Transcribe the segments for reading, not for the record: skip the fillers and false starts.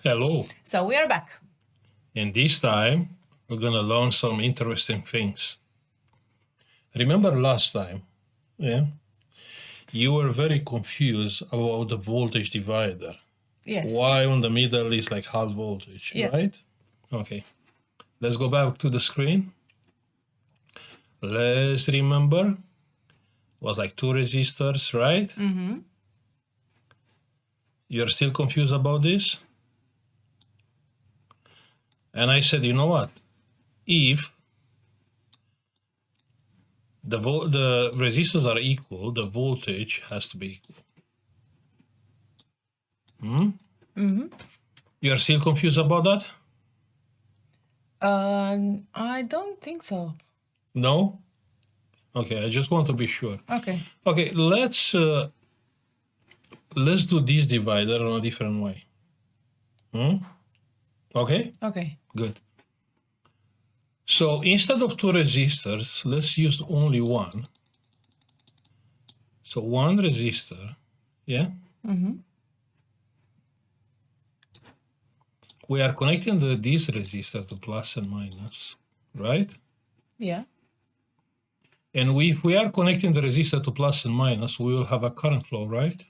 Hello. So we are back. And this time, we're going to learn some interesting things. Remember last time, yeah? You were very confused about the voltage divider. Yes. Why on the middle is like half voltage, Yeah. right? Okay. Let's go back to the screen. Let's remember, was like two resistors, right? Mm-hmm. You're still confused about this? And I said, you know what? If the resistors are equal, the voltage has to be equal. Mm-hmm. You are still confused about that? I don't think so. No? Okay, I just want to be sure. Okay. Okay, let's do this divider in a different way. Okay? Okay. Good. So instead of two resistors, let's use only one. So one resistor, yeah? Mm-hmm. We are connecting this resistor to plus and minus, right? Yeah. And if we are connecting the resistor to plus and minus, we will have a current flow, right?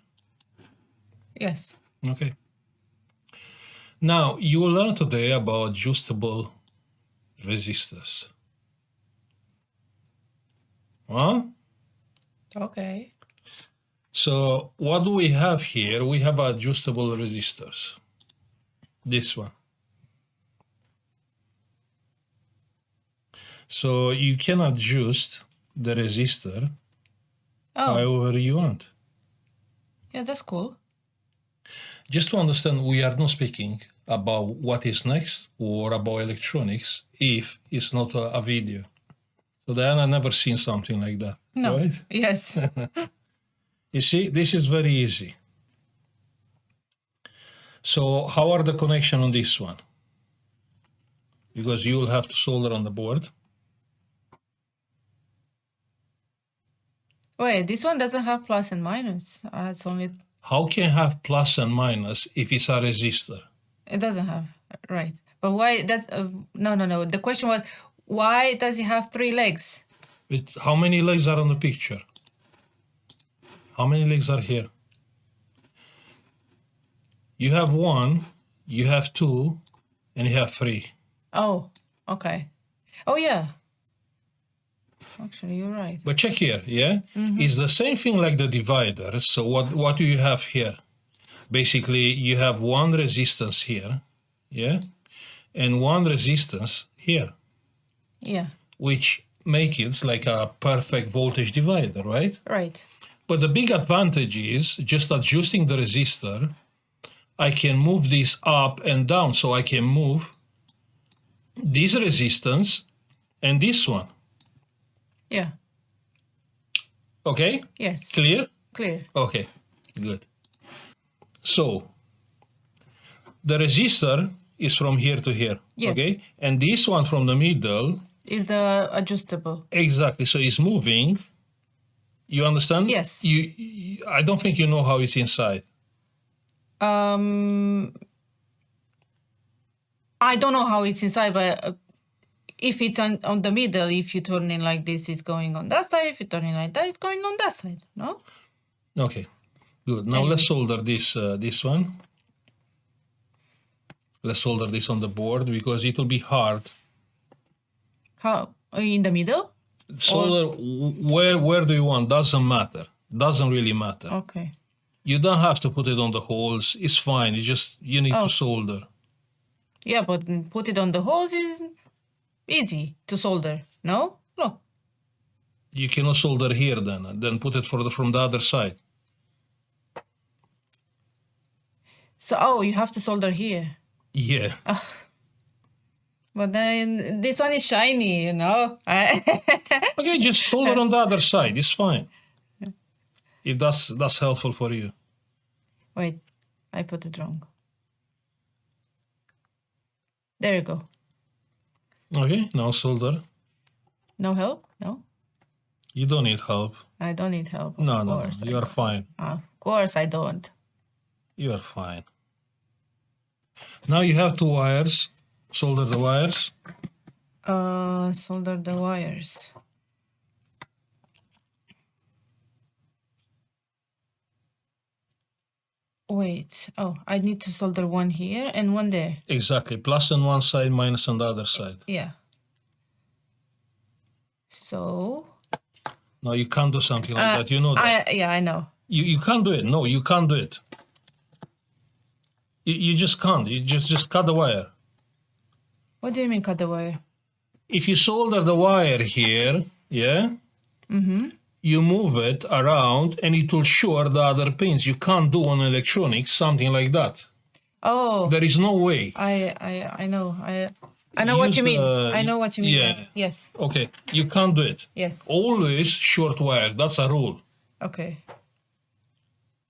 Yes. Okay. Now, you will learn today about adjustable resistors. Huh? Okay. So what do we have here? We have adjustable resistors. This one. So you can adjust the resistor however you want. Yeah, that's cool. Just to understand, we are not speaking about what is next or about electronics if it's not a video. So Diana never seen something like that, No. right? Yes. You see, this is very easy. So how are the connection on this one? Because you will have to solder on the board. Wait, this one doesn't have plus and minus. It's only. How can it have plus and minus if it's a resistor? It doesn't have, right? But why? That's no. The question was, why does it have three legs? How many legs are on the picture? How many legs are here? You have one, you have two, and you have three. Oh, okay. Oh yeah. Actually, you're right. But check here, yeah? It's the same thing like the divider. So what do you have here? Basically, you have one resistance here, yeah? And one resistance here. Yeah. Which make it like a perfect voltage divider, right? Right. But the big advantage is just adjusting the resistor, I can move this up and down. So I can move this resistance and this one. Yeah. Okay? Yes. Clear? Clear. Okay, good. So the resistor is from here to here, Yes. okay? And this one from the middle is the adjustable. Exactly. So it's moving. You understand? Yes. I don't think you know how it's inside. I don't know how it's inside, but if it's on the middle, if you turn it like this, it's going on that side. If you turn it like that, it's going on that side. No? Okay, good. Now let's solder this one. Let's solder this on the board because it will be hard. How? In the middle? Solder where do you want? Doesn't matter. Doesn't really matter. Okay. You don't have to put it on the holes. It's fine. You need to solder. Yeah, but put it on the holes is easy to solder. No? No. You cannot solder here then. Then put it from the other side. So, you have to solder here. Yeah. But then this one is shiny, you know. Okay, just solder on the other side. It's fine. If that's helpful for you. Wait, I put it wrong. There you go. Okay, now solder. No help? No? You don't need help. I don't need help. No. You are fine. Of course I don't. You are fine. Now you have 2 wires. Solder the wires. Solder the wires. Wait. Oh, I need to solder one here and one there. Exactly. Plus on one side, minus on the other side. Yeah. So. No, you can't do something like that. You know that. Yeah, I know. You can't do it. No, you can't do it. You just can't. You just cut the wire. What do you mean cut the wire? If you solder the wire here, yeah, you move it around and it will short the other pins. You can't do on electronics something like that. Oh. There is no way. I know. I know what you mean. I know what you mean. Yeah. Yes. Okay, you can't do it. Yes. Always short wire. That's a rule. Okay.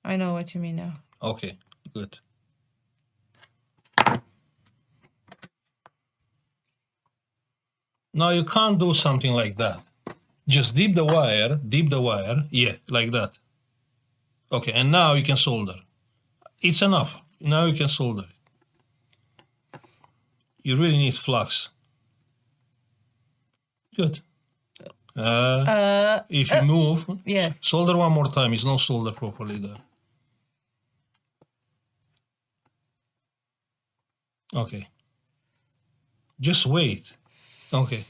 I know what you mean now. Okay, good. Now you can't do something like that. Just dip the wire, yeah, like that. Okay, and now you can solder. It's enough. Now you can solder it. You really need flux. Good. If you move, yes. solder one more time. It's not soldered properly there. Okay. Just wait. Okay.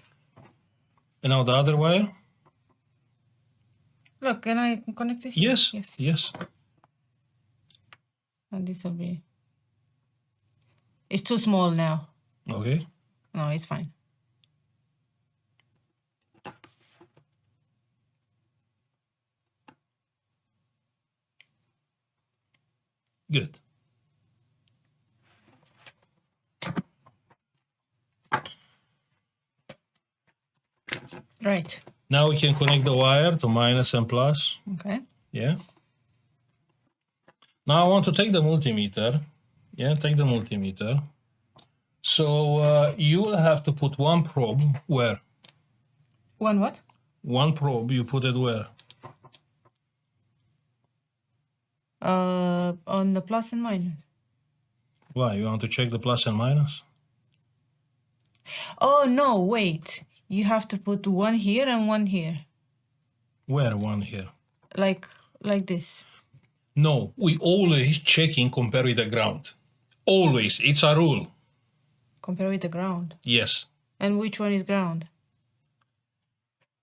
And now the other wire? Look, can I connect it? Yes. Yes. Yes. And this will be... It's too small now. Okay. No, it's fine. Good. Right. Now we can connect the wire to minus and plus. Okay. Yeah. Now I want to take the multimeter. Yeah, take the multimeter. So you will have to put one probe where? One what? One probe, you put it where? On the plus and minus. Why? You want to check the plus and minus? Oh, no, wait. You have to put one here and one here. Where one here? Like this. No, we always checking compare with the ground. Always. It's a rule. Compare with the ground. Yes. And which one is ground?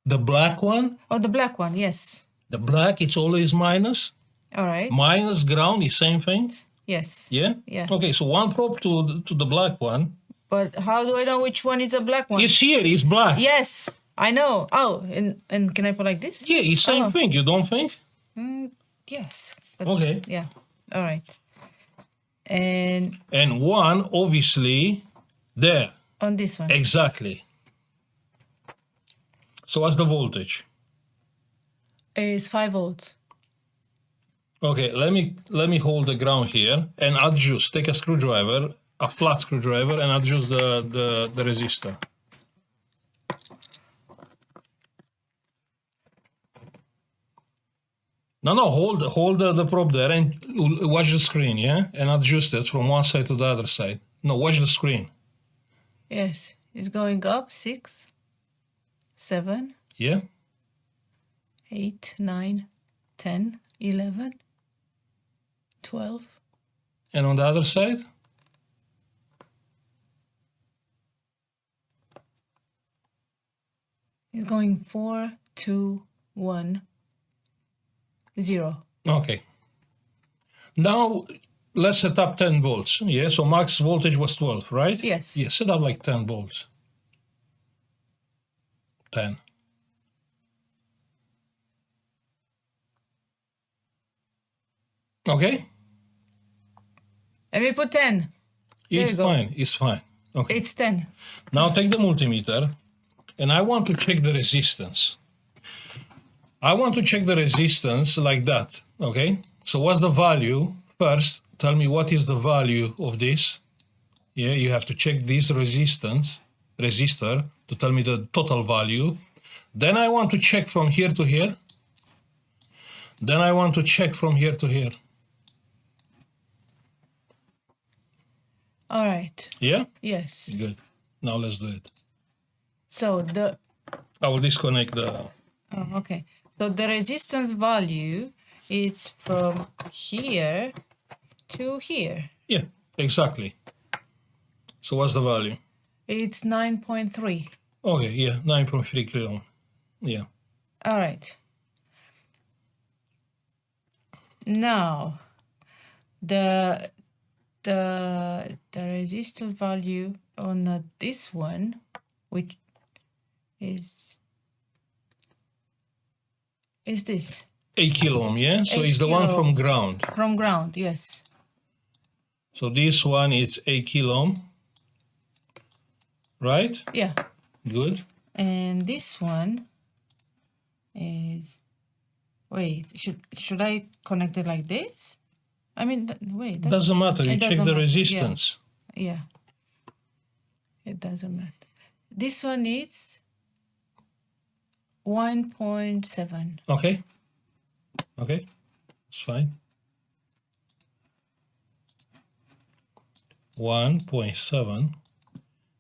The black one? Oh, the black one, yes. The black, it's always minus. All right. Minus ground is same thing. Yes. Yeah? Yeah. Okay, so one probe to the black one. But how do I know which one is a black one? It's here, it's black. Yes, I know. Oh, and can I put like this? Yeah, it's same thing, you don't think? Yes. But Okay. yeah. All right. And one, obviously, there. on this one. Exactly. So what's the voltage? Is 5 volts. Okay, let me hold the ground here and adjust. Take a screwdriver, a flat screwdriver, and adjust the resistor. No, hold the probe there and watch the screen, yeah? And adjust it from one side to the other side. No, watch the screen. Yes, it's going up 6, 7, Yeah? 8, 9, 10, 11, 12. And on the other side? It's going 4, 2, 1, 0. Okay. Now let's set up 10 volts. Yeah, so max voltage was 12, right? Yes. Yeah, set up like 10 volts. 10. Okay? Let me put 10. It's you go. fine. It's fine. Okay. It's 10. Now take the multimeter, and I want to check the resistance. I want to check the resistance like that, okay? So what's the value? First, tell me what is the value of this. Yeah, you have to check this resistor to tell me the total value. Then I want to check from here to here. Then I want to check from here to here. All right. Yeah? Yes. Good. Now let's do it. So I will disconnect the... okay. So the resistance value is from here to here. Yeah, exactly. So what's the value? It's 9.3. Okay, yeah, 9.3 kilo. Yeah. All right. Now the resistance value on this one, which is this 8 kilo ohm, yeah? So 8 it's the one kilo from ground. from ground? Yes. So this one is 8 kilo ohm, right? Yeah. Good. And this one is, wait, should I connect it like this? I mean, wait. Doesn't matter, you it check doesn't the matter. resistance. Yeah. It doesn't matter. This one is 1.7. Okay. Okay, it's fine. 1.7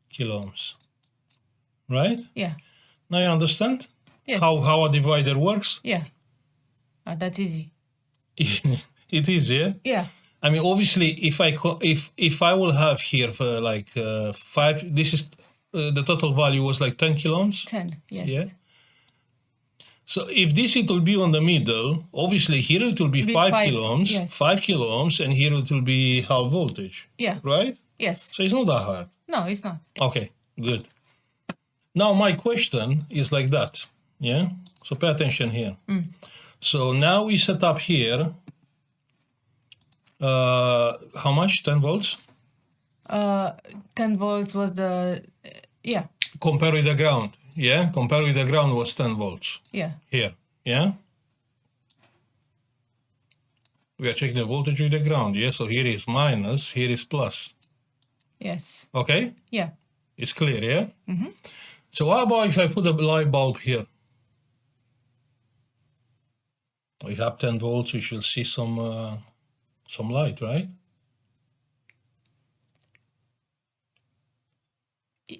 kilo ohms, right? Yeah. Now you understand Yes. how a divider works? Yeah. That's easy. It is, yeah? Yeah. I mean, obviously, if I will have here for like 5, this is the total value was like 10 kilo ohms. 10. Yes. Yeah. So if this it will be on the middle, obviously here it will be 5 kilo ohms, yes. 5 kilo ohms, and here it will be half voltage. Yeah. Right? Yes. So it's not that hard. No, it's not. Okay, good. Now my question is like that. Yeah. So pay attention here. So now we set up here. How much? 10 volts? 10 volts was the, yeah. Compared with the ground. Yeah. Compared with the ground was 10 volts. Yeah. Here. Yeah. We are checking the voltage with the ground. Yeah. So here is minus, here is plus. Yes. Okay. Yeah. It's clear. Yeah. So how about if I put a light bulb here? We have 10 volts. We should see some light, right?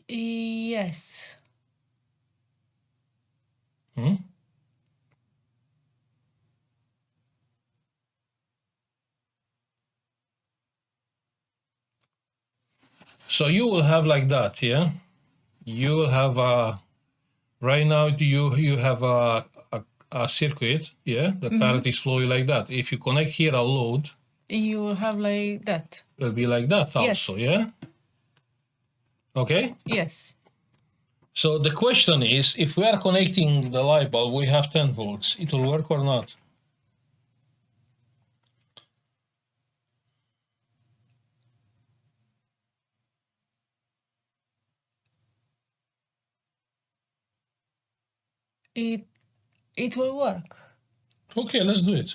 Yes. So you will have like that, yeah? You will have right now you have a circuit, yeah? The current is flowing like that. If you connect here a load, You will have like that. it'll be like that also, yeah? Okay? Yes. So the question is, if we are connecting the light bulb, we have 10 volts, it will work or not? It will work. Okay, let's do it.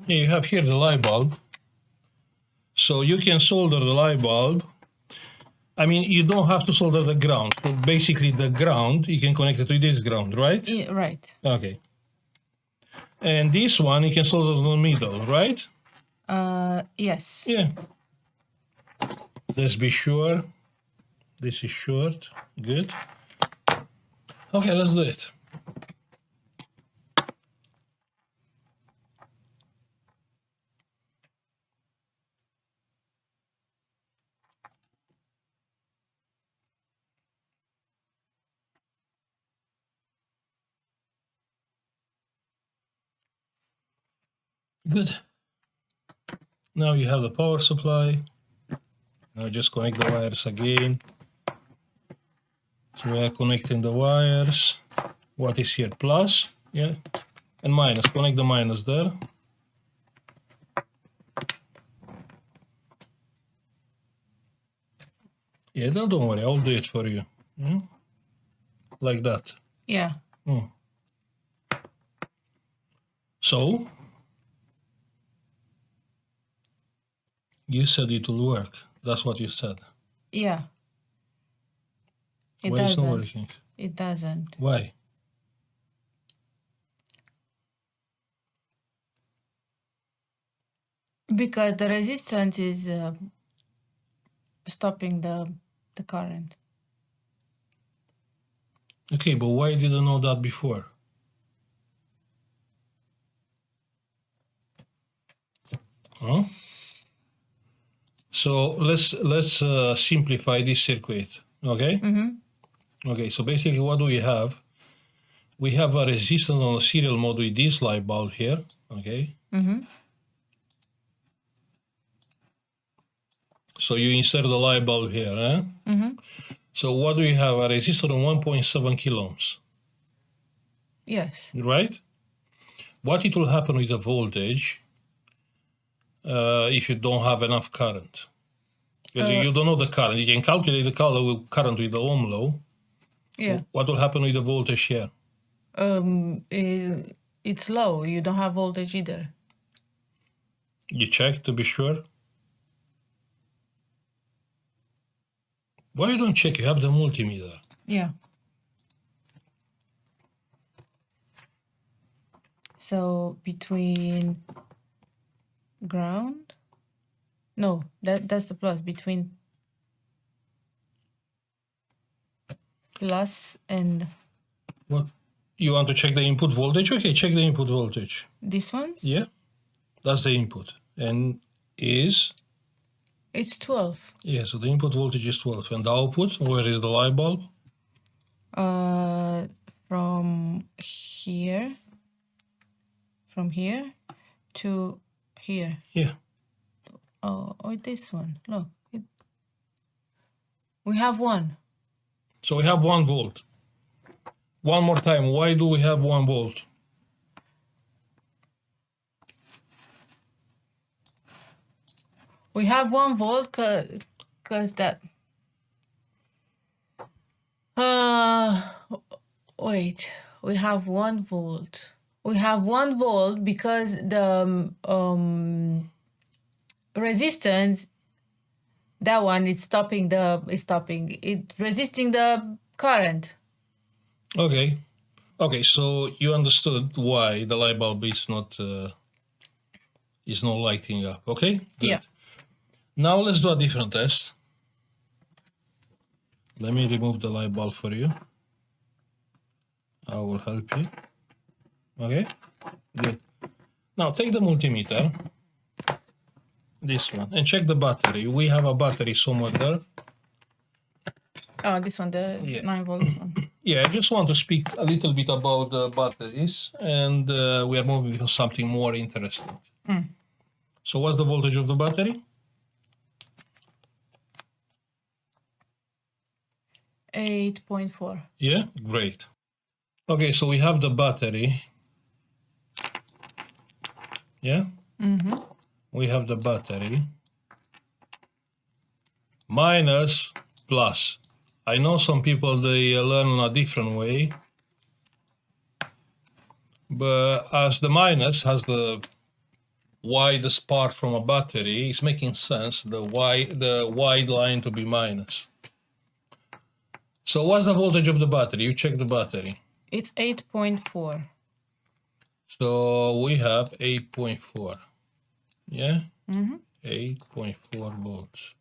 Yeah, you have here the light bulb. So you can solder the light bulb. I mean, you don't have to solder the ground. So basically the ground, you can connect it to this ground, right? Yeah, right. Okay. And this one, you can solder in the middle, right? Yes. Yeah. Let's be sure. This is short. Good. Okay, let's do it. Good. Now you have the power supply. Now just connect the wires again. So we are connecting the wires. What is here? Plus, yeah, and minus. Connect the minus there. Yeah, don't worry, I'll do it for you. Like that. Yeah. So, you said it will work. That's what you said. Yeah. It Why it's doesn't. not working? It doesn't. Why? Because the resistance is stopping the current. Okay, but why didn't you know that before? Huh? So let's simplify this circuit, okay? Okay, so basically what do we have? We have a resistance on a serial mode with this light bulb here, okay? So you insert the light bulb here, eh? So what do we have? A resistor on 1.7 kilo ohms, Yes. right? What it will happen with the voltage if you don't have enough current? Because you don't know the current. You can calculate the current with the ohm law. Yeah. What will happen with the voltage here? It's low. You don't have voltage either. You check to be sure? Why you don't check? You have the multimeter. Yeah. So between ground? No, that's the plus. Between plus and What? You want to check the input voltage? Okay, check the input voltage. this one's? Yeah, that's the input. And is? It's 12. Yeah, so the input voltage is 12. And the output, where is the light bulb? From here to here. Yeah. Oh, this one. Look. We have one. So we have 1 volt. One more time, why do we have 1 volt? We have 1 volt because that. Wait. We have 1 volt. We have 1 volt because the resistance, that one is resisting the current. Okay. Okay, so you understood why the light bulb is not lighting up. Okay? Good. Yeah. Now let's do a different test. Let me remove the light bulb for you. I will help you. Okay? Good. Now take the multimeter, this one, and check the battery. We have a battery somewhere there. Oh, this one, the 9 volt one. Yeah, I just want to speak a little bit about the batteries, and we are moving to something more interesting. So what's the voltage of the battery? 8.4. Yeah, great. Okay, so we have the battery. Yeah? We have the battery. Minus, plus. I know some people, they learn in a different way. But as the minus has the widest part from a battery, it's making sense, the wide line to be minus. So what's the voltage of the battery? You check the battery. It's 8.4. So we have 8.4. Yeah? 8.4 volts.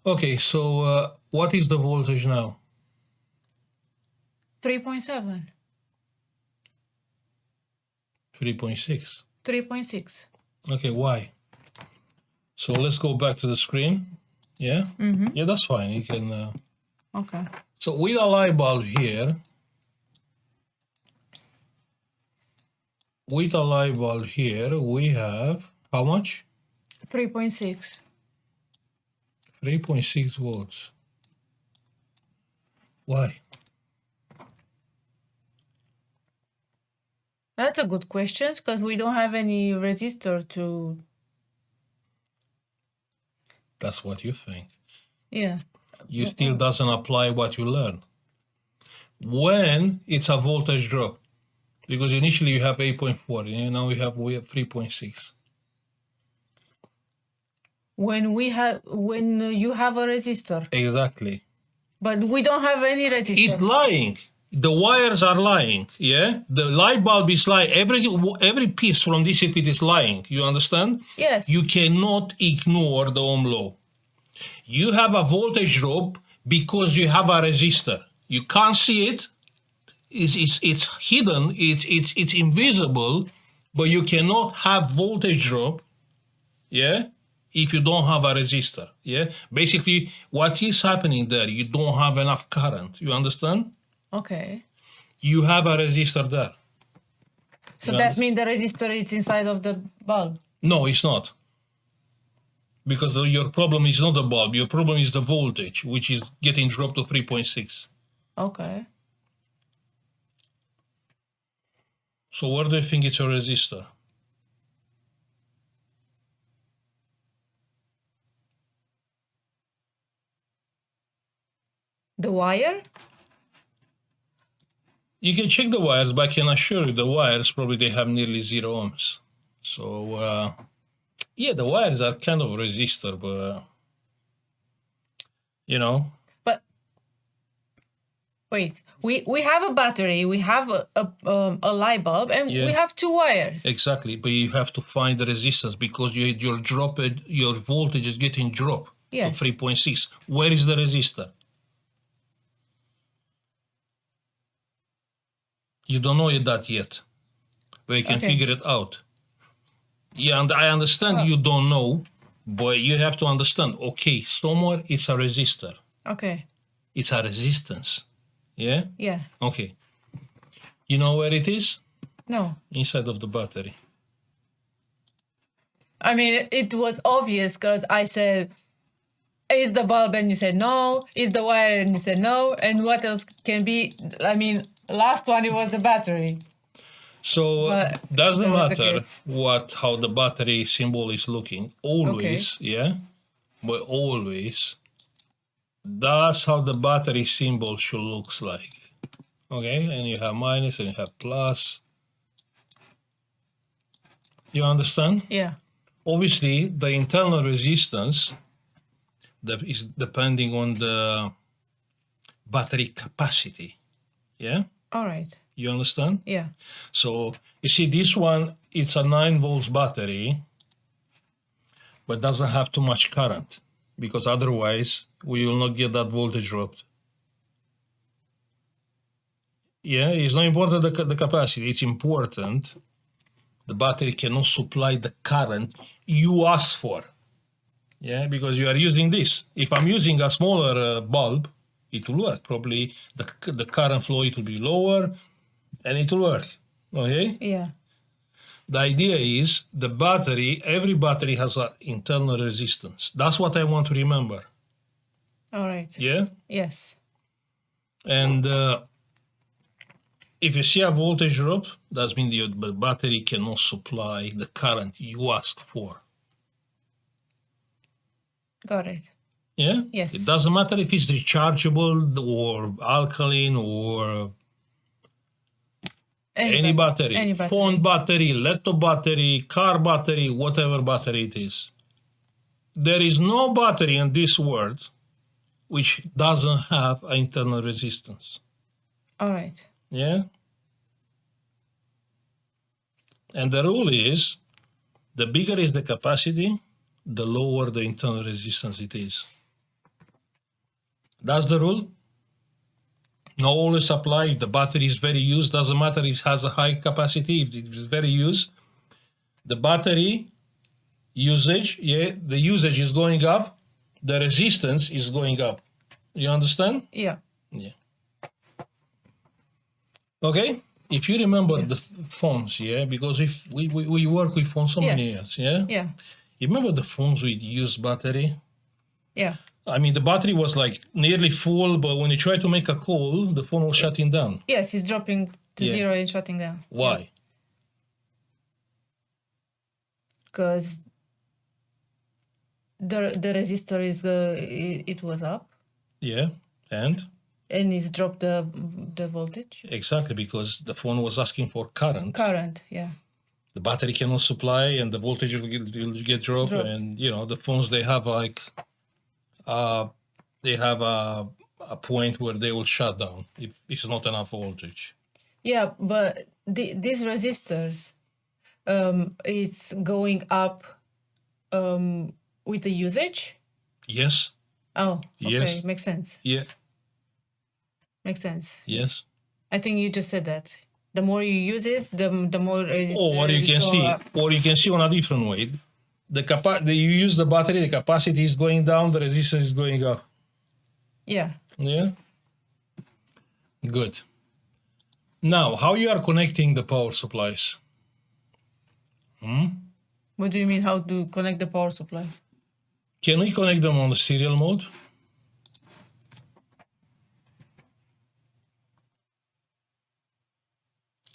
Okay, so what is the voltage now? 3.7. 3.6. 3.6. Okay, why? So let's go back to the screen. Yeah? Yeah, that's fine. You can... Okay. So with a light bulb here, we have how much? 3.6. 3.6 volts. Why? That's a good question, because we don't have any resistor to... That's what you think. Yeah. You still doesn't apply what you learn. When it's a voltage drop, because initially you have 8.4, and now we have 3.6. When you have a resistor. Exactly. But we don't have any resistor. It's lying. the wires are lying, yeah? The light bulb is lying. Every piece from this circuit is lying. You understand? Yes. You cannot ignore the Ohm law. You have a voltage drop because you have a resistor. You can't see it. It's hidden. It's invisible, but you cannot have voltage drop, yeah, if you don't have a resistor, yeah? Basically, what is happening there, you don't have enough current. You understand? Okay. You have a resistor there. So You that understand? means the resistor is inside of the bulb. No, it's not. Because your problem is not the bulb. Your problem is the voltage, which is getting dropped to 3.6. Okay. So where do you think it's a resistor? The wire? You can check the wires, but I can assure you the wires probably they have nearly 0 ohms. So yeah, the wires are kind of resistor, but you know. But wait, we have a battery, we have a light bulb, and Yeah. we have two wires. Exactly, but you have to find the resistance because your voltage is getting dropped Yes. to 3.6. Where is the resistor? You don't know that yet, but you can Okay. figure it out. Yeah, and I understand you don't know, but you have to understand, okay, somewhere it's a resistor. Okay. It's a resistance. Yeah? Yeah. Okay. You know where it is? No. Inside of the battery. I mean, it was obvious because I said, is the bulb? And you said no. Is the wire? And you said no. And what else can be? I mean, last one, it was the battery. So But doesn't that was the matter case. how the battery symbol is looking. Always, yeah? But always, that's how the battery symbol should looks like. Okay? And you have minus and you have plus. You understand? Yeah. Obviously, the internal resistance that is depending on the battery capacity. Yeah? All right. You understand? Yeah. So you see this one, it's a 9 volts battery, but doesn't have too much current because otherwise we will not get that voltage dropped. Yeah, it's not important the capacity, it's important the battery cannot supply the current you ask for. Yeah, because you are using this. If I'm using a smaller bulb, it will work. Probably the current flow, it will be lower and it will work. Okay? Yeah. The idea is the battery, every battery has an internal resistance. That's what I want to remember. All right. Yeah? Yes. And if you see a voltage drop, that means the battery cannot supply the current you ask for. Got it. Yeah? Yes. It doesn't matter if it's rechargeable or alkaline or any battery. Phone battery, laptop battery, car battery, whatever battery it is. There is no battery in this world which doesn't have an internal resistance. All right. Yeah? And the rule is, the bigger is the capacity, the lower the internal resistance it is. That's the rule. Not always apply. If the battery is very used, doesn't matter if it has a high capacity, if it is very used. The battery usage, yeah, the usage is going up, the resistance is going up. You understand? Yeah. Yeah. Okay? If you remember the phones, yeah, because if we work with phones so many years, yeah? Yeah. You remember the phones with used battery? Yeah. I mean, the battery was like nearly full, but when you try to make a call, the phone was shutting down. Yes, it's dropping to Yeah. 0 and shutting down. Why? Because the resistor is it was up Yeah, and? and it's dropped the voltage. Exactly, because the phone was asking for current. Current, yeah. The battery cannot supply, and the voltage will get dropped. And you know, the phones they have like, they have a a point where they will shut down if it's not enough voltage. Yeah, but these resistors, it's going up with the usage. Yes. Oh, okay, Yes. makes sense. Yeah. Makes sense. Yes. I think you just said that. The more you use it, the more Or you can see, or you can see on a different way. You use the battery, the capacity is going down, the resistance is going up. Yeah. Yeah. Good. Now, how you are connecting the power supplies? What do you mean? How to connect the power supply? Can we connect them on the serial mode?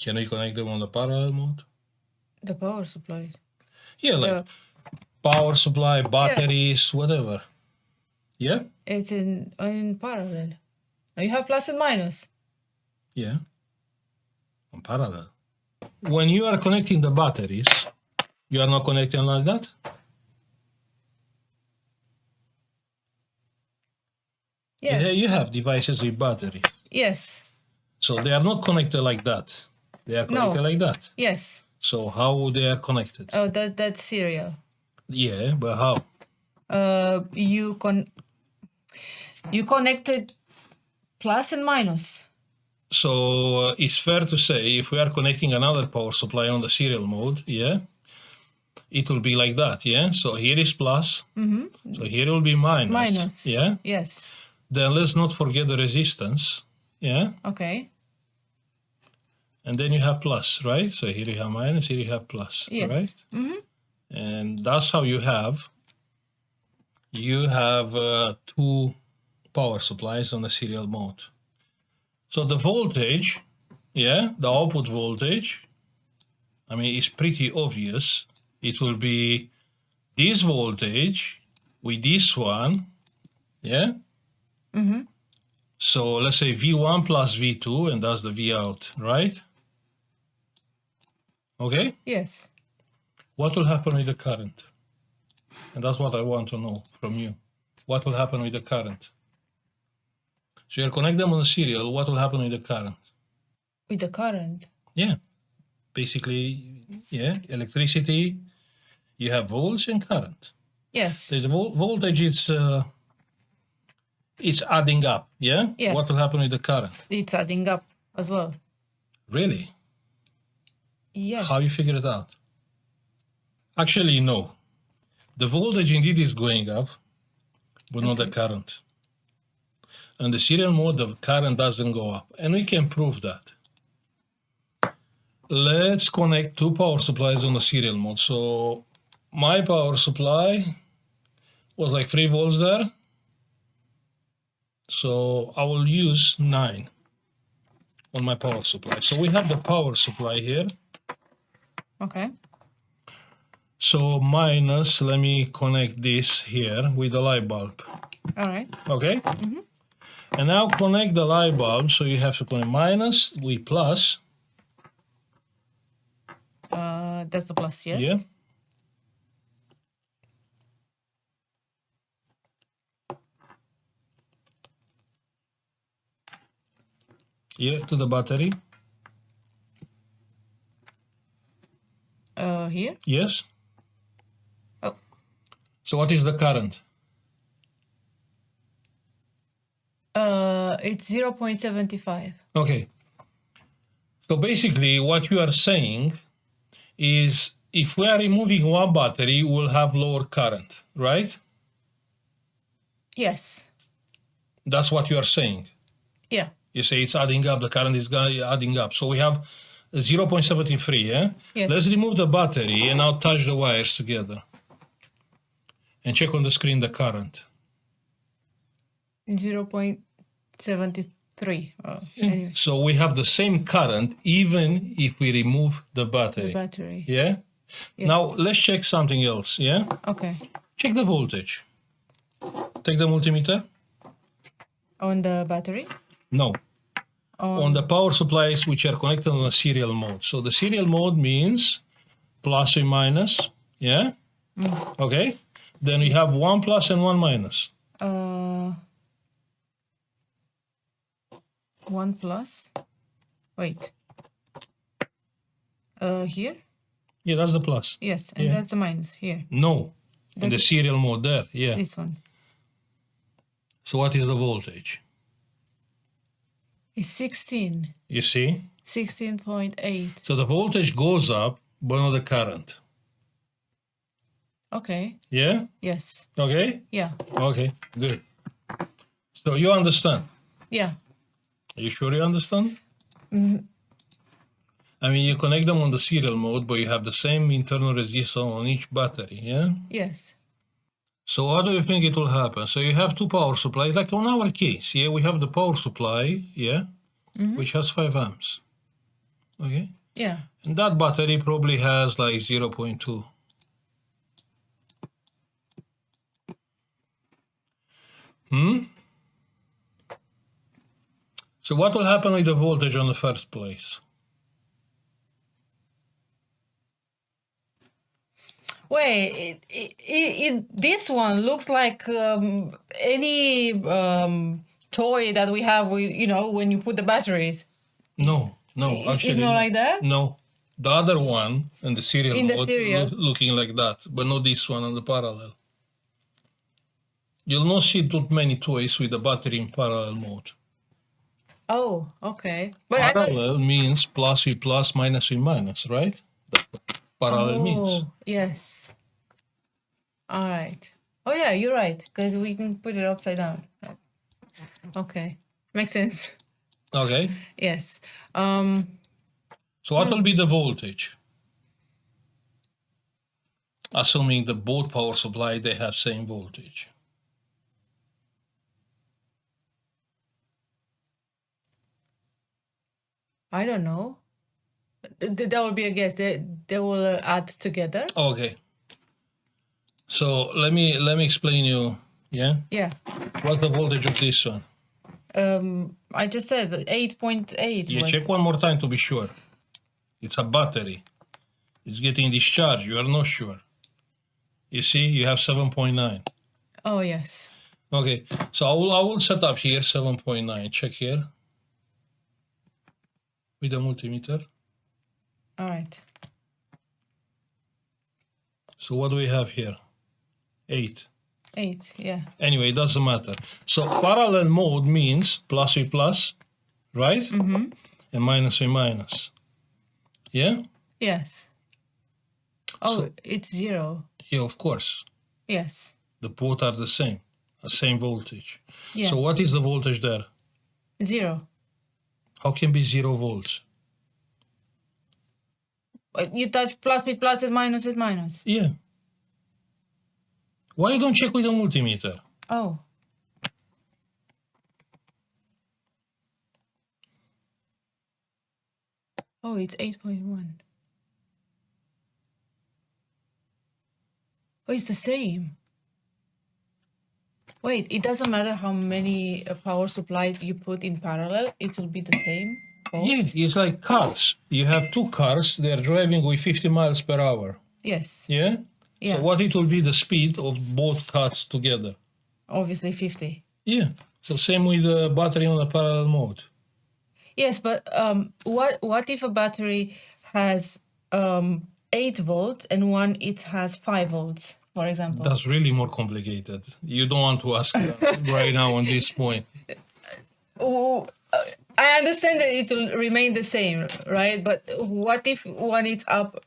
Can we connect them on the parallel mode? The power supply. Yeah, like power supply, batteries, whatever. Yeah? It's in parallel. You have plus and minus. Yeah. On parallel. When you are connecting the batteries, you are not connecting like that? Yes. Yeah, you have devices with battery. Yes. So they are not connected like that. They are connected like that. Yes. So how they are connected? Oh, that's serial. Yeah, but how? You connected plus and minus. So it's fair to say if we are connecting another power supply on the serial mode, yeah, it will be like that, yeah? So here is plus, so here will be minus. Minus. Yeah? Yes. Then let's not forget the resistance, yeah? Okay. And then you have plus, right? So here you have minus, here you have plus, Yes. right? And that's how you have two power supplies on the serial mode. So the voltage, yeah, the output voltage, I mean, it's pretty obvious. It will be this voltage with this one, yeah? So let's say V1 plus V2, and that's the V out, right? Okay? Yes. What will happen with the current? And that's what I want to know from you. What will happen with the current? So you connect them on the serial, what will happen with the current? With the current. Yeah. Basically, yeah, electricity, you have volts and current. Yes. The voltage it's adding up, yeah? Yeah. What will happen with the current? It's adding up as well. Really? Yes. How you figure it out? Actually, no. The voltage indeed is going up, but not the current. On the serial mode, the current doesn't go up. And we can prove that. Let's connect two power supplies on the serial mode. So my power supply was like 3 volts there. So I will use 9 on my power supply. So we have the power supply here. Okay. So minus, let me connect this here with the light bulb. All right. Okay? And now connect the light bulb. So you have to connect minus with plus. That's the plus, yes. Yeah. Yeah, to the battery. Here. Yes. Oh. So what is the current? It's 0.75. Okay. So basically what you are saying is if we are removing one battery, we'll have lower current, right? Yes. That's what you are saying. Yeah. You say it's adding up, the current is adding up. So we have 0.73, yeah? Yes. Let's remove the battery and now touch the wires together. And check on the screen the current. 0.73. Anyway. So we have the same current even if we remove the battery. The battery. Yeah? Yes. Now let's check something else, yeah? Okay. Check the voltage. Take the multimeter. On the battery? No. On the power supplies which are connected on a serial mode. So the serial mode means plus and minus, yeah? Okay? Then we have one plus and one minus. 1 plus. Wait. Here? Yeah, that's the plus. Yes, and Yeah. that's the minus here. No, in the serial mode there, yeah. This one. So what is the voltage? It's 16. You see? 16.8. So the voltage goes up, but not the current. Okay. Yeah? Yes. Okay? Yeah. Okay, good. So you understand? Yeah. Are you sure you understand? I mean, you connect them on the serial mode, but you have the same internal resistance on each battery, yeah? Yes. So how do you think it will happen? So you have two power supplies, like on our case, yeah? We have the power supply, yeah? Which has 5 amps, okay? Yeah. And that battery probably has like 0.2. So what will happen with the voltage on the first place? Wait, this one looks like any toy that we have with, when you put the batteries. No, It's actually. not like that? No. The other one in the serial In the mode serial. looking like that, but not this one on the parallel. You'll not see too many toys with the battery in parallel mode. Oh, okay. But I Parallel means plus with plus, minus with minus, right? That's what parallel means. Oh, yes. All right. Oh, yeah, you're right, because we can put it upside down. Okay. Makes sense. Okay. Yes. So what will be the voltage? Assuming the both power supply, they have same voltage. I don't know. That would be a guess. They will add together. Okay. So let me explain you. Yeah. Yeah. What's the voltage of this one? I just said 8.8. You was... check one more time to be sure. It's a battery. It's getting discharged. You are not sure. You see, you have 7.9. Oh, yes. Okay, so I will set up here 7.9. Check here with the multimeter. All right. So what do we have here? 8. 8, yeah. Anyway, it doesn't matter. So parallel mode means plus with plus, right? Mm-hmm. And minus with minus. Yeah? Yes. Oh, So, it's 0. yeah, of course. Yes. The both are the same voltage. Yeah. So what is the voltage there? 0. How can be 0 volts? You touch plus with plus and minus with minus. Yeah. Why you don't check with the multimeter? Oh. Oh, it's 8.1. Oh, it's the same. Wait, it doesn't matter how many power supplies you put in parallel, it will be the same? Both? Yes, it's like cars. You have two cars, they are driving with 50 miles per hour. Yes. Yeah? Yeah. So what it will be the speed of both cars together? Obviously 50. Yeah. So same with the battery on the parallel mode. Yes, but what if a battery has 8 volts and one it has 5 volts, for example? That's really more complicated. You don't want to ask right now on this point. Oh, I understand that it will remain the same, right? But what if one is up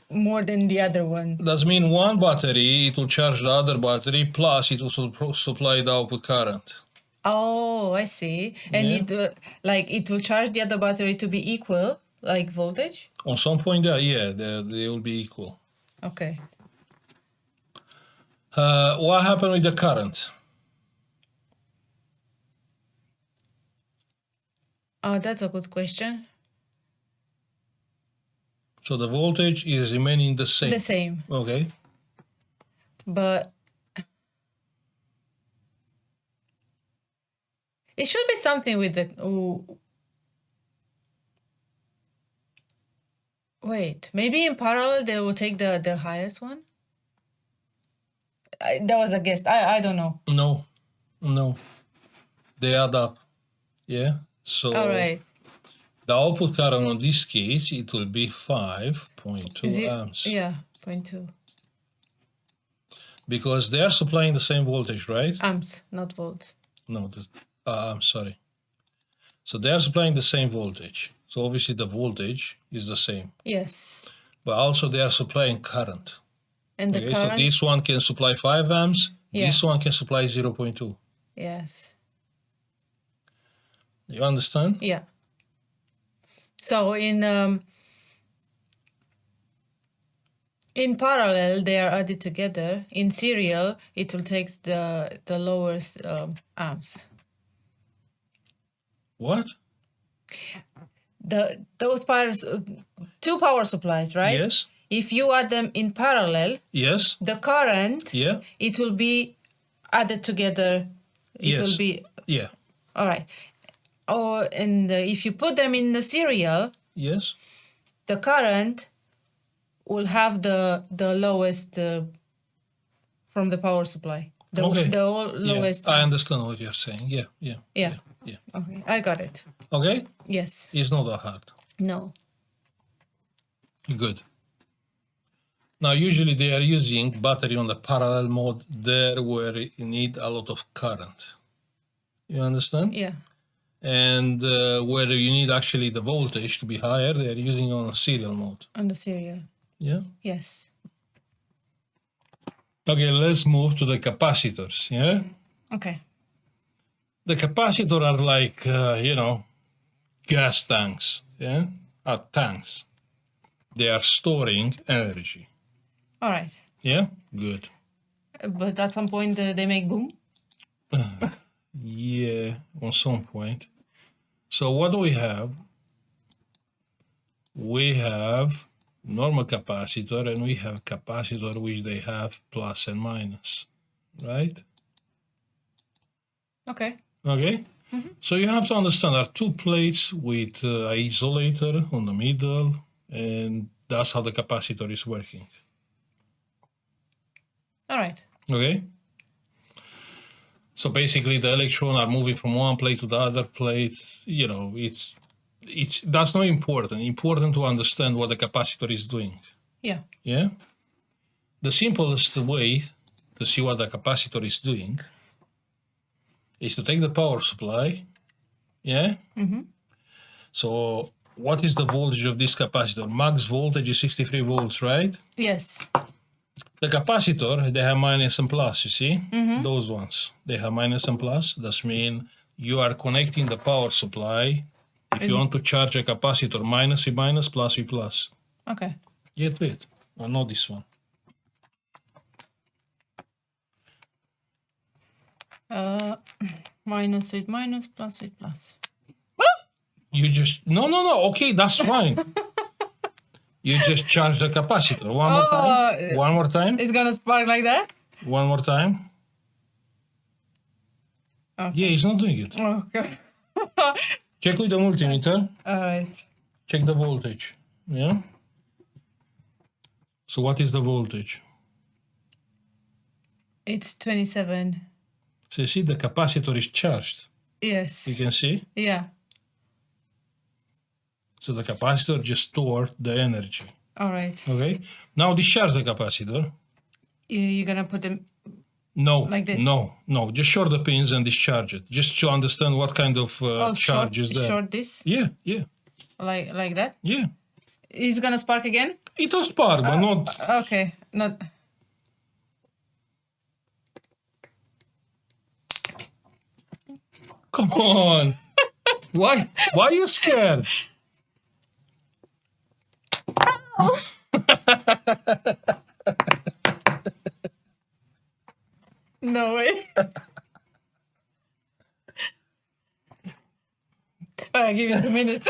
more than the other one? That means one battery, it will charge the other battery, plus it will supply the output current. Oh, I see. And Yeah. it will charge the other battery to be equal, like voltage? On some point there, yeah, they will be equal. Okay. What happened with the current? Oh, that's a good question. So the voltage is remaining the same. The same. Okay. But it should be something with the... Wait, maybe in parallel they will take the highest one? That was a guess. I don't know. No. They add up. Yeah. So All right. the output current in this case, it will be 5.2 amps. Yeah, 0.2 Because they are supplying the same voltage, right? amps, not volts. No, I'm sorry. So they are supplying the same voltage. So obviously the voltage is the same. Yes. But also they are supplying current. And the Okay, so current? this one can supply 5 amps. Yeah. This one can supply 0.2. Yes. You understand? Yeah. So in parallel, they are added together. In serial, it will take the lowest amps. What? Those two power supplies, right? Yes. If you add them in parallel, Yes. the current, Yeah. it will be added together. It Yes. will be Yeah. all right. And if you put them in the serial, Yes. the current will have the lowest from the power supply. Okay. The lowest. Yeah. I understand what you're saying. Yeah. Yeah. Yeah. Yeah. Okay, I got it. Okay. Yes. It's not that hard. No. Good. Now, usually they are using battery on the parallel mode there where you need a lot of current. You understand? Yeah. And where you need actually the voltage to be higher, they are using on a serial mode. On the serial. Yeah. Yes. Okay, let's move to the capacitors. Yeah. Okay. The capacitor are like gas tanks. Yeah, tanks. They are storing energy. All right. Yeah, good. But at some point they make boom. Yeah, on some point. So what do we have? We have normal capacitor and we have capacitor which they have plus and minus, right? Okay. Okay. Mm-hmm. So you have to understand there are two plates with an isolator on the middle, and that's how the capacitor is working. All right. Okay. So basically, the electrons are moving from one plate to the other plate. You know, it's that's not important. Important to understand what the capacitor is doing. Yeah. Yeah. The simplest way to see what the capacitor is doing is to take the power supply. Yeah. Mm-hmm. So what is the voltage of this capacitor? Max voltage is 63 volts, right? Yes. The capacitor, they have minus and plus, you see? Mm-hmm. Those ones, they have minus and plus. That means you are connecting the power supply. If you want to charge a capacitor, minus with minus, plus with plus. Okay. Yet wait, or not this one. Minus with minus, plus with plus. You just, no, okay, that's fine. You just charge the capacitor. One more time. One more time. It's gonna spark like that? One more time. Okay. Yeah, he's not doing it. Okay. Check with the multimeter. All right. Check the voltage. Yeah. So what is the voltage? It's 27. So you see the capacitor is charged. Yes. You can see. Yeah. So the capacitor just stored the energy. All right. Okay. Now discharge the capacitor. You're gonna put them. No. Like this? No. Just short the pins and discharge it. Just to understand what kind of charge is there. Short this. Yeah. Like that. Yeah. It's gonna spark again. It will spark, but not. Okay. Not. Come on. Why are you scared? No way. I'll give you 2 minutes.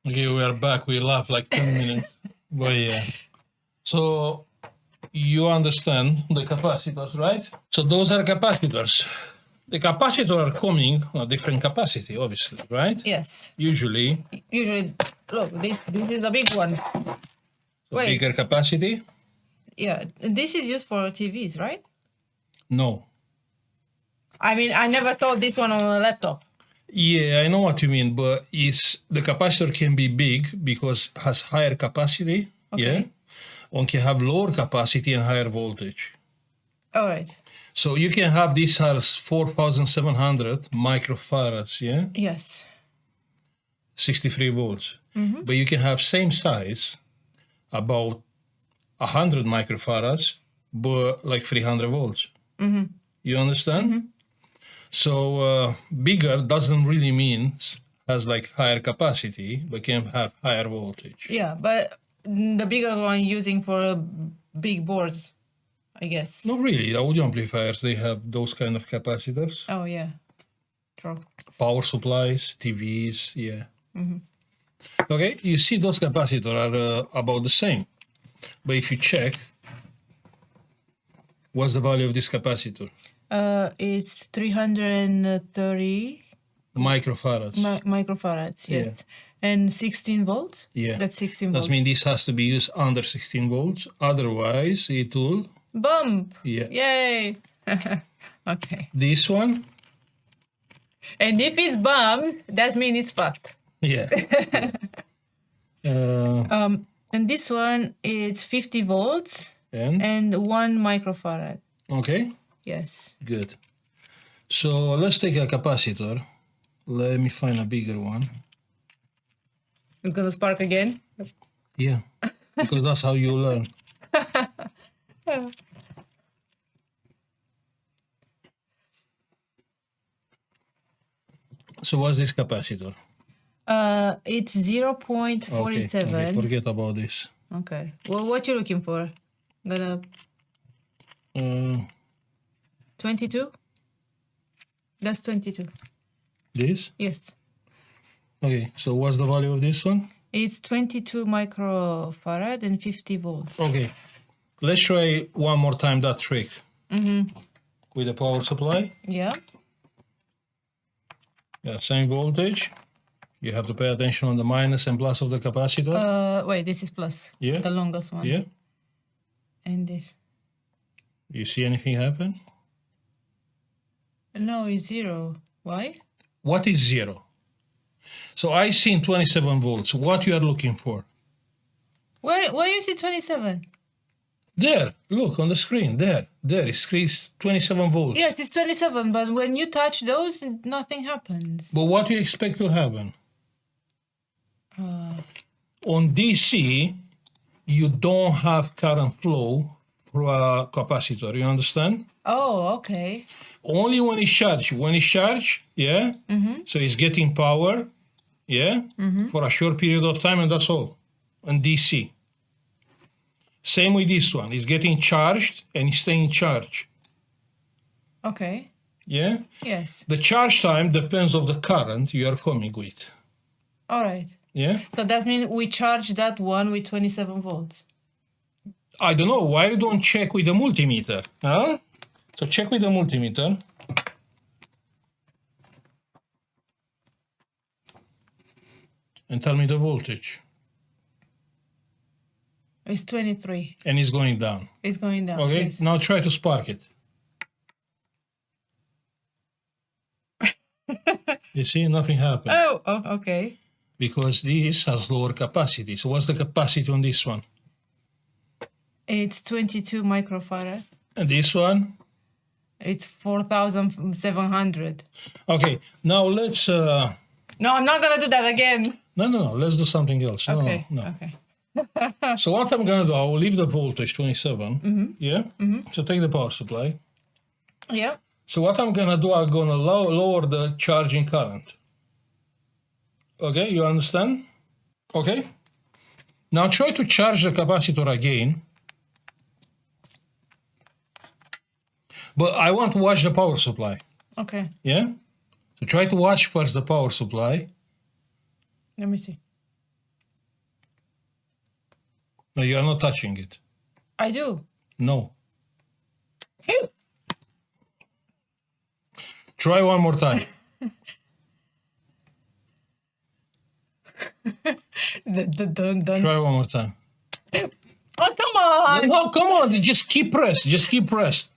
Okay, we are back. We laughed like 10 minutes. But yeah. So you understand the capacitors, right? So those are capacitors. The capacitors are coming on a different capacity, obviously, right? Yes. Usually. Look, this is a big one. Wait. Bigger capacity? Yeah, this is used for TVs, right? No. I mean, I never saw this one on a laptop. Yeah, I know what you mean, but the capacitor can be big because it has higher capacity. Okay. Yeah. One can have lower capacity and higher voltage. All right. So you can have this as 4,700 microfarads, yeah, Yes. 63 volts. Mm-hmm. But you can have same size, about 100 microfarads, but like 300 volts. Mm-hmm. You understand? Mm-hmm. So bigger doesn't really mean has like higher capacity, but can have higher voltage. Yeah, but the bigger one using for big boards, I guess. Not really. Audio amplifiers, they have those kind of capacitors. Oh, yeah. True. Power supplies, TVs, yeah. Mm-hmm. Okay, you see those capacitors are about the same. But if you check, what's the value of this capacitor? It's 330 Microfarads. microfarads, yes. Yeah. And 16 volts? Yeah. That's 16 volts. That means this has to be used under 16 volts. Otherwise, it will... Bump! Yeah. Yay! Okay. This one? And if it's bump, that means it's fucked. Yeah. And this one is 50 volts and 1 microfarad. Okay. Yes. Good. So let's take a capacitor. Let me find a bigger one. It's gonna spark again? Yeah, because that's how you learn. So what's this capacitor? It's 0.47. Okay, forget about this. Okay. Well, what you looking for? Gonna 22? That's 22. This? Yes. Okay, so what's the value of this one? It's 22 microfarad and 50 volts. Okay, let's try one more time that trick. With the power supply. Yeah. Yeah, same voltage. You have to pay attention on the minus and plus of the capacitor. Wait, this is plus. Yeah. The longest one. Yeah. And this. You see anything happen? No, it's 0. Why? What is 0? So I seen 27 volts. What you are looking for? Where you see 27? There, look on the screen. There, it's 27 volts. Yes, it's 27, but when you touch those, nothing happens. But what do you expect to happen? On DC, you don't have current flow through a capacitor. You understand? Oh, okay. Only when it's charged. When it's charged, yeah. So it's getting power, yeah, for a short period of time, and that's all. On DC. Same with this one. It's getting charged and it's staying charged. Okay. Yeah. Yes. The charge time depends on the current you are coming with. All right. Yeah. So that means we charge that one with 27 volts. I don't know why you don't check with the multimeter, huh? So check with the multimeter. And tell me the voltage. It's 23. And it's going down. It's going down. Okay, Yes. now try to spark it. You see, nothing happened. Oh, okay. Because this has lower capacity. So what's the capacity on this one? It's 22 microfarad. And this one? It's 4,700. Okay, now let's... No, I'm not going to do that again. No, let's do something else. Okay. No. Okay. So what I'm going to do, I will leave the voltage 27. Yeah? So take the power supply. Yeah. So what I'm going to do, I'm going to lower the charging current. Okay, you understand? Okay. Now try to charge the capacitor again. But I want to watch the power supply. Okay. Yeah? So try to watch first the power supply. Let me see. No, you are not touching it. I do. No. Ew. Try one more time. Dun. Try one more time. Oh, come on. No, come on. Just keep pressed. Just keep pressed.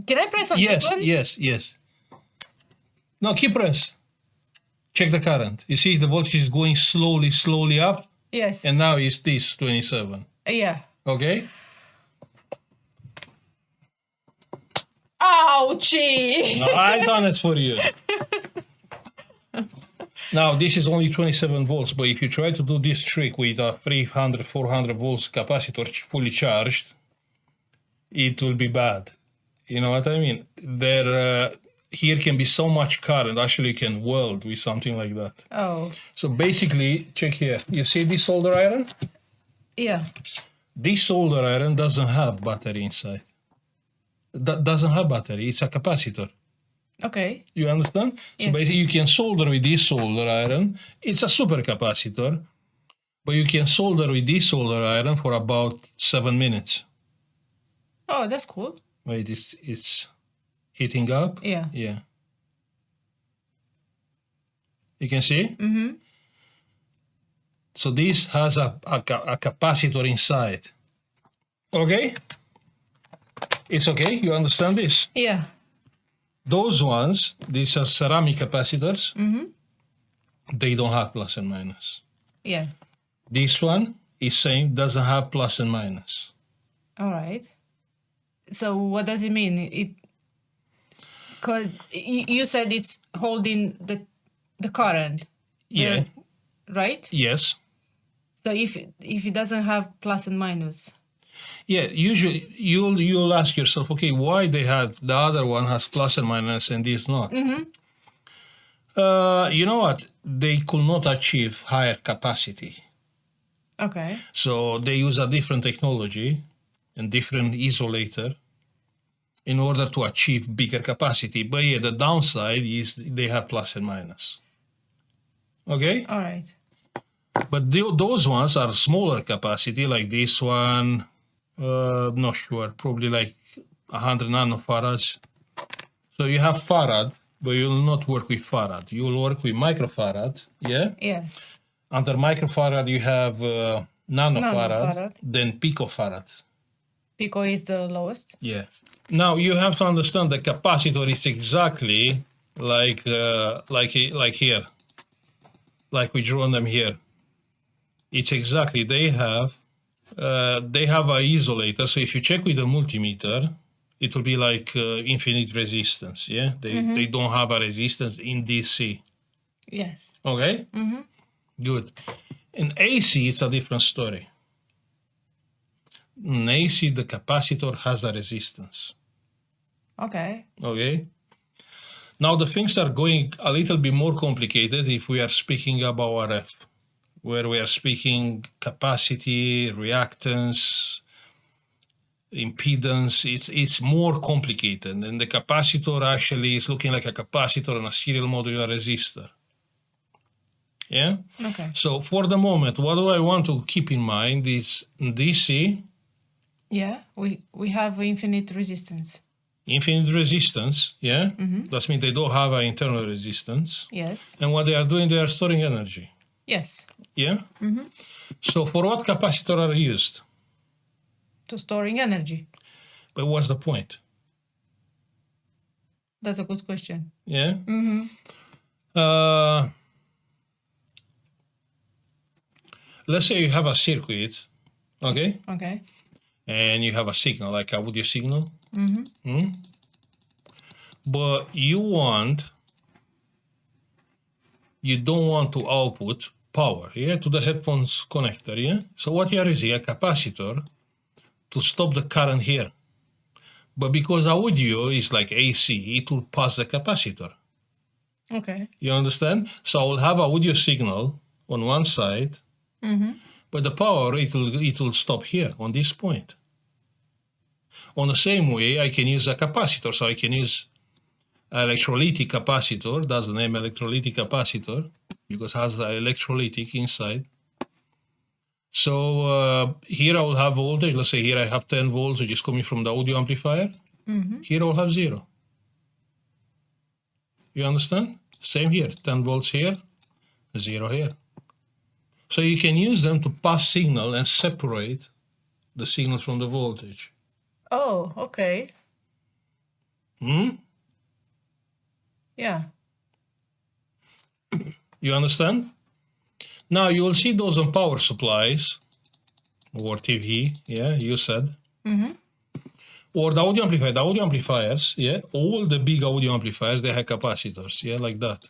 Can I press on Yes, this one? yes. No, keep pressed. Check the current. You see the voltage is going slowly up. Yes. And now it's this 27. Yeah. Okay? Ouchie! Now I done it for you. Now this is only 27 volts, but if you try to do this trick with a 300, 400 volts capacitor fully charged, it will be bad. You know what I mean? Here can be so much current, actually you can weld with something like that. Oh. So basically, check here. You see this solder iron? Yeah. This solder iron doesn't have battery inside. That doesn't have battery. It's a capacitor. Okay. You understand? So Yes. basically, you can solder with this solder iron. It's a supercapacitor, but you can solder with this solder iron for about 7 minutes. Oh, that's cool. Wait, it's heating up. Yeah. Yeah. You can see? Mm-hmm. So this has a capacitor inside. Okay? It's okay? You understand this? Yeah. Those ones, these are ceramic capacitors. Mm-hmm. They don't have plus and minus. Yeah. This one is same, doesn't have plus and minus. All right. So what does it mean? Because you said it's holding the current. Yeah. Right? Yes. So if it doesn't have plus and minus. Yeah, usually you'll ask yourself, okay, why they have the other one has plus and minus and this not? Mm-hmm. You know what? They could not achieve higher capacity. Okay. So they use a different technology and different isolator in order to achieve bigger capacity. But yeah, the downside is they have plus and minus. Okay? All right. But those ones are smaller capacity, like this one, not sure, probably like 100 nanofarads. So you have farad, but you will not work with farad. You will work with microfarad, yeah? Yes. Under microfarad, you have nanofarad, Nanofarad. then picofarad. Pico is the lowest. Yeah. Now you have to understand the capacitor is exactly like here, like we drawn them here. It's exactly they have a isolator. So if you check with the multimeter, it will be like infinite resistance. Yeah, they don't have a resistance in DC. Yes. Okay. Mm-hmm. Good. In AC, it's a different story. In AC, the capacitor has a resistance. Okay. Okay. Now the things are going a little bit more complicated if we are speaking about RF, where we are speaking capacity, reactance, impedance. It's more complicated, and the capacitor actually is looking like a capacitor and a serial modular resistor. Yeah. Okay. So for the moment, what do I want to keep in mind is DC, Yeah. We have infinite resistance. infinite resistance. Yeah. Mm-hmm. That means they don't have an internal resistance. Yes. And what they are doing, they are storing energy. Yes. Yeah. Mm-hmm. So for what capacitor are used? To storing energy. But what's the point? That's a good question. Yeah. Mm-hmm. Let's say you have a circuit, okay, Okay. and you have a signal, like a audio signal. Mm-hmm. But you don't want to output power, yeah, to the headphones connector, yeah? So what you are using a capacitor to stop the current here. But because audio is like AC, it will pass the capacitor. Okay. You understand? So I will have an audio signal on one side, Mm-hmm. but the power, it will stop here on this point. On the same way, I can use a capacitor. So I can use electrolytic capacitor. That's the name, electrolytic capacitor, because it has an electrolytic inside. So here I will have voltage. Let's say here I have 10 volts, which is coming from the audio amplifier. Mm-hmm. Here I will have 0. You understand? Same here, 10 volts here, 0 here. So you can use them to pass signal and separate the signal from the voltage. Oh, okay. Yeah. You understand? Now you will see those on power supplies or TV, yeah, you said. Or the audio amplifier. The audio amplifiers, yeah, all the big audio amplifiers, they have capacitors, yeah, like that.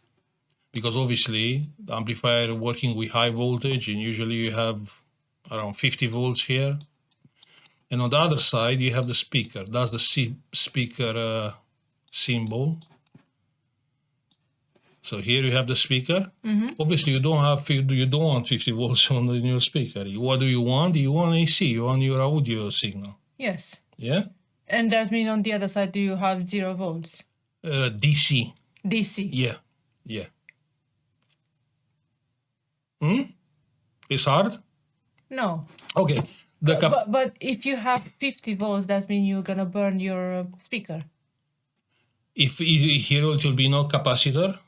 Because obviously the amplifier working with high voltage, and usually you have around 50 volts here. And on the other side, you have the speaker. That's the speaker symbol. So here you have the speaker. Obviously, you don't want 50 volts on the new speaker. What do you want? You want AC. You want your audio signal. Yes. Yeah. And does mean on the other side, do you have 0 volts? DC. DC. Yeah. Yeah. It's hard. No. Okay. But if you have 50 volts, that means you're gonna burn your speaker. If here it will be no capacitor.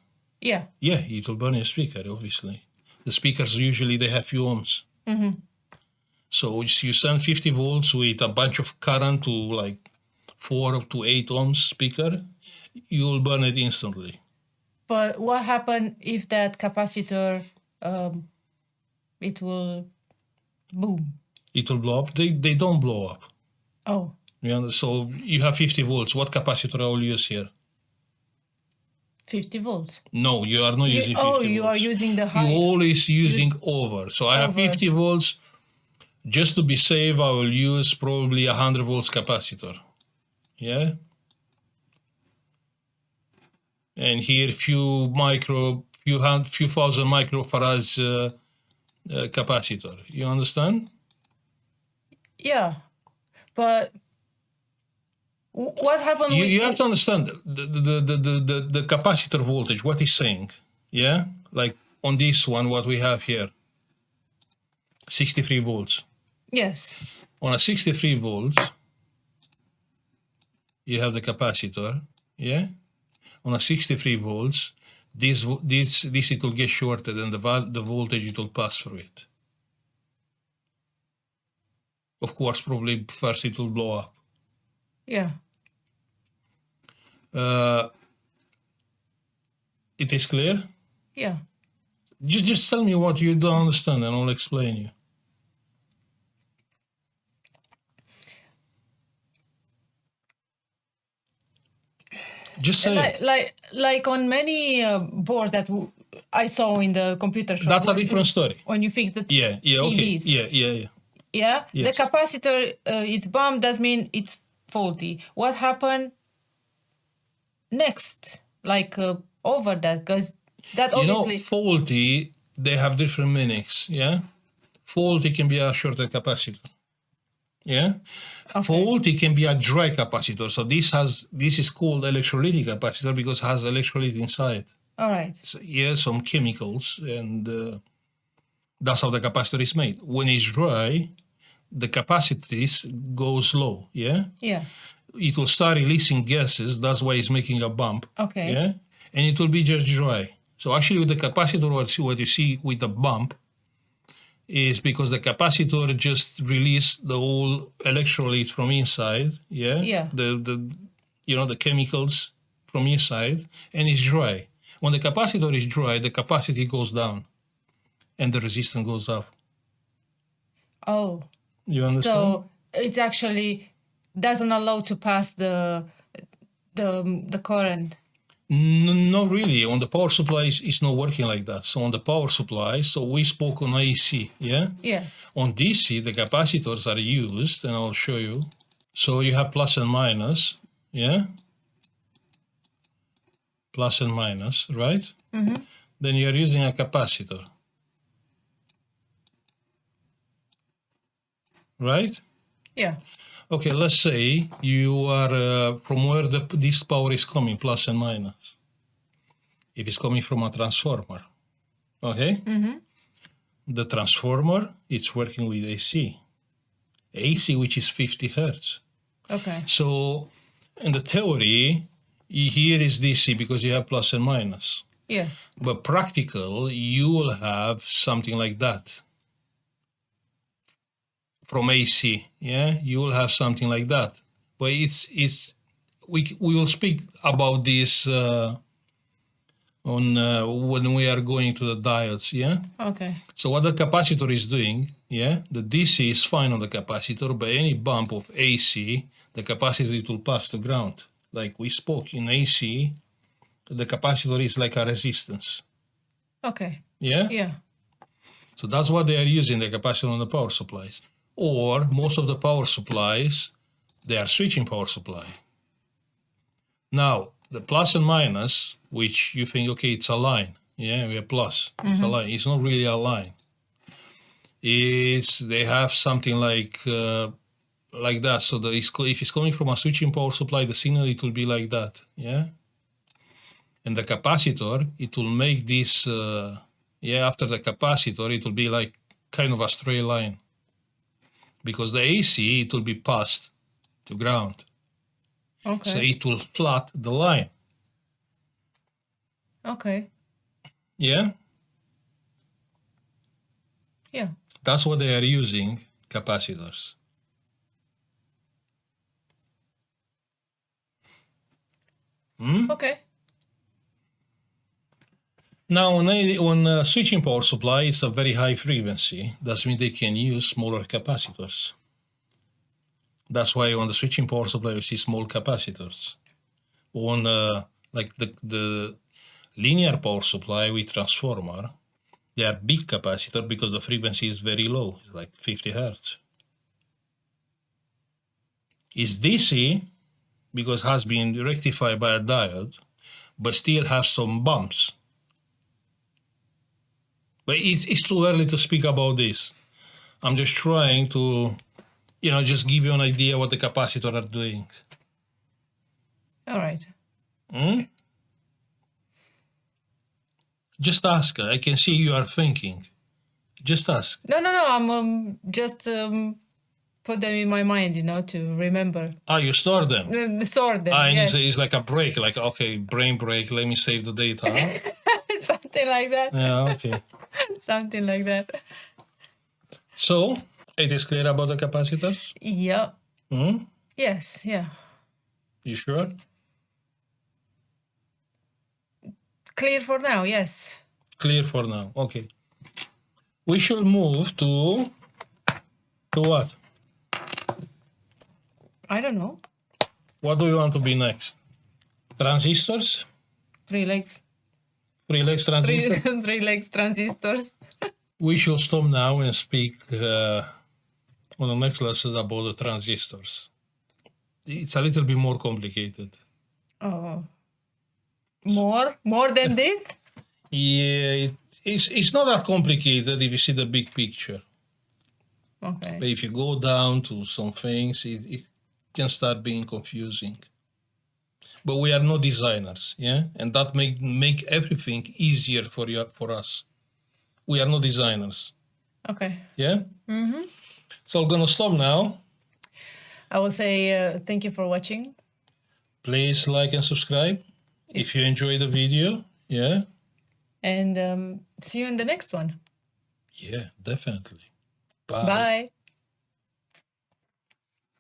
Yeah. Yeah, it will burn your speaker. Obviously, the speakers usually they have few ohms. So you send 50 volts with a bunch of current to like 4 to 8 ohms speaker, you will burn it instantly. But what happens if that capacitor, it will boom? It will blow up. They don't blow up. Oh. So you have 50 volts. What capacitor I will use here? 50 volts. No, you are not using 50 volts. Oh, you are using the high. You're always using over. So I have 50 volts. Just to be safe, I will use probably 100 volts capacitor. Yeah. And here few thousand microfarads capacitor. You understand? Yeah, but what happened? You have to understand the capacitor voltage. What is saying? Yeah, like on this one, what we have here, 63 volts. Yes. On a 63 volts, you have the capacitor. Yeah. On a 63 volts, this it will get shorted, and the voltage it will pass through it. Of course, probably first it will blow up. Yeah. It is clear? Yeah. Just tell me what you don't understand, and I'll explain you. Just say it. Like on many boards that I saw in the computer shop. That's a different story. When you fix the okay. TVs. Yeah. Yeah? Yes. The capacitor, it's bumped, that means it's faulty. What happened next? Like over that? Because that obviously... faulty, they have different meanings, yeah? Faulty can be a shorted capacitor, yeah? Okay. Faulty can be a dry capacitor. So this is called electrolytic capacitor because it has electrolyte inside. All right. So, yeah, some chemicals, and that's how the capacitor is made. When it's dry, the capacities goes low, yeah? Yeah. It will start releasing gases, that's why it's making a bump. Okay. Yeah? And it will be just dry. So actually with the capacitor, what you see with the bump is because the capacitor just released the whole electrolyte from inside, yeah? Yeah. The chemicals from inside, and it's dry. When the capacitor is dry, the capacity goes down and the resistance goes up. Oh. You understand? So it's actually doesn't allow to pass the current. Not really. On the power supply, it's not working like that. So on the power supply, so we spoke on AC, yeah? Yes. On DC, the capacitors are used, and I'll show you. So you have plus and minus, yeah? Plus and minus, right? Mm-hmm. Then you're using a capacitor. Right? Yeah. Okay, let's say you are from where this power is coming, plus and minus. If it's coming from a transformer, okay? Mm-hmm. The transformer, it's working with AC. AC, which is 50 hertz. Okay. So in the theory, here is DC because you have plus and minus. Yes. But practical, you will have something like that. from AC, yeah, you will have something like that. But we will speak about this on when we are going to the diodes, yeah. Okay. So what the capacitor is doing, yeah, the DC is fine on the capacitor, but any bump of AC, the capacitor it will pass to ground. Like we spoke in AC, the capacitor is like a resistance. Okay. Yeah. Yeah. So that's what they are using, the capacitor on the power supplies. Or most of the power supplies, they are switching power supply. Now, the plus and minus, which you think, okay, it's a line. Yeah, we have plus. It's a line. It's not really a line. They have something like that. So if it's coming from a switching power supply, the signal, it will be like that. Yeah. And the capacitor, it will make this, after the capacitor, it will be like kind of a straight line. Because the AC, it will be passed to ground. Okay. So it will flat the line. Okay. Yeah? Yeah. That's what they are using, capacitors. Okay. Now, on a switching power supply, it's a very high frequency. That means they can use smaller capacitors. That's why on the switching power supply, you see small capacitors. On like the linear power supply with transformer, they are big capacitor because the frequency is very low, it's like 50 hertz. It's DC because it has been rectified by a diode, but still has some bumps. But it's too early to speak about this. I'm just trying to, just give you an idea what the capacitor are doing. All right. Just ask. I can see you are thinking. Just ask. No. I'm just put them in my mind, to remember. You store them. Sort them. And Yes. it's like a break, like, okay, brain break, let me save the data. Something like that. Yeah, okay. Something like that. So, it is clear about the capacitors? Yeah. Yes. Yeah. You sure? Clear for now. Yes. Clear for now. Okay. We should move to what? I don't know. What do you want to be next? Transistors? 3 legs. 3 legs transistors? 3 legs transistors. We should stop now and speak on the next lesson about the transistors. It's a little bit more complicated. Oh. More than this? Yeah, it's not that complicated if you see the big picture. Okay. But if you go down to some things, it can start being confusing. But we are not designers, yeah? And that make everything easier for us. We are not designers. Okay. Yeah? Mm-hmm. So I'm gonna stop now. I will say thank you for watching. Please like and subscribe if you enjoy the video. Yeah? And see you in the next one. Yeah, definitely. Bye. Bye.